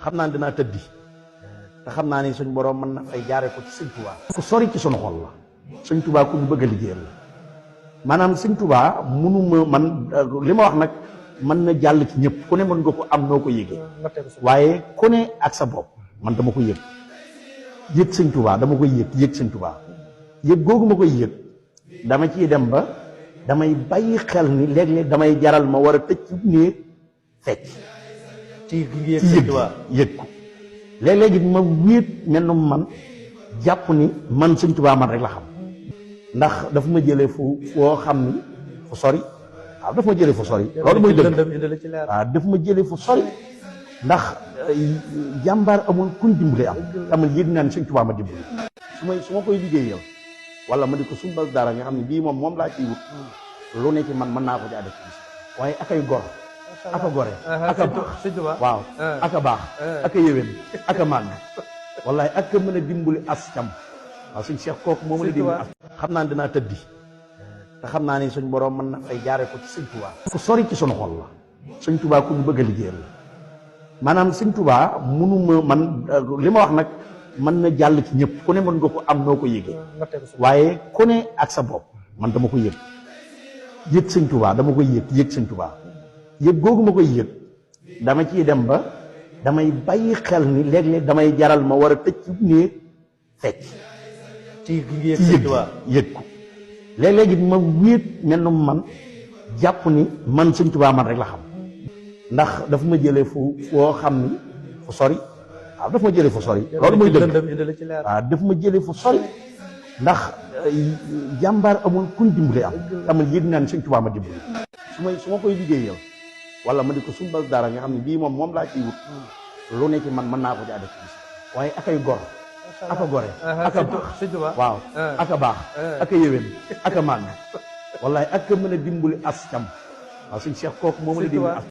xam naa ne dinaa tëddi te xam naa ni suñ borom mën na fay jaare ko ci sëñ Tuubaa ku sori ci sunu xol la sëñ Tuubaa ku ñu bëgg a liggéeyal la maanaam sëñ Tuubaa munuma man li ma wax nag mën na jàll ci ñëpp ku ne mën nga ko am noo ko yëgee waaye ku ne ak sa bopp man dama ko yëg sëñ Tuubaa dama koy yëg sëñ Tuubaa yëg googu ma koy yëg dama ciy dem ba damay bàyyi xel ni léeg-léeg damay jaral ma war a tëj ci néeg fecc ci yëg ko léeg-léeg it ma wéet mel na man jàpp ni man sëñ Tuubaa man rek la xam ndax dafa ma jëlee foo xam ni fu sori waaw dafa ma jëlee fu sori loolu mooy dëgg waaw dafa ma jëlee fu sori ndax jàmbaar amul kuñ dimbali am amal yëg naa ni sëñ Tuubaa ma dimbali su ma koy liggéeyal wala ma di ko sumbal dara nga xam ne bii moom laa ciy wut lu ne ci man mën naa ko ci adef waaye akay gor aka gore aka baax waaw aka baax aka yéwén aka màgg wallaay aka mën a dimbali as cam waaw suñ Cheikh kooku moo mën a dimbali as xam naa ne dinaa tëddi te xam naa ni suñ borom mën na fay jaare ko ci sëñ Tuubaa ku sori ci sunu xol la sëñ Tuubaa ku ñu bëgg a liggéeyal la maanaam sëñ Tuubaa munuma man li ma wax nag mën na jàll ci ñëpp ku ne mën nga ko am noo ko yëgee waaye ku ne ak sa bopp man dama ko yëg sëñ Tuubaa dama koy yëg sëñ Tuubaa yëg googu ma koy yëg dama ciy dem ba damay bàyyi xel ni léeg-léeg damay jaral ma war a tëj ci néeg fecc ci yëg ko léeg-léeg it ma wéet mel na man jàpp ni man sëñ Tuubaa man rek la xam ndax dafa ma jëlee foo xam ni fu sori waaw dafa ma jëlee fu sori loolu mooy dëgg waaw dafa ma jëlee fu sori ndax jàmbaar amul kuñ dimbali am amal yëg naa ni sëñ Tuubaa ma dimbali su ma koy liggéeyal wala ma di ko sumbal dara nga xam ne bii moom laa ciy wut lu ne ci man mën naa ko ci adef waaye akay gor aka gore aka baax waaw aka baax aka yéwén aka màgg wallaay aka mën a dimbali as cam waaw suñ Cheikh kooku moo mën a dimbali as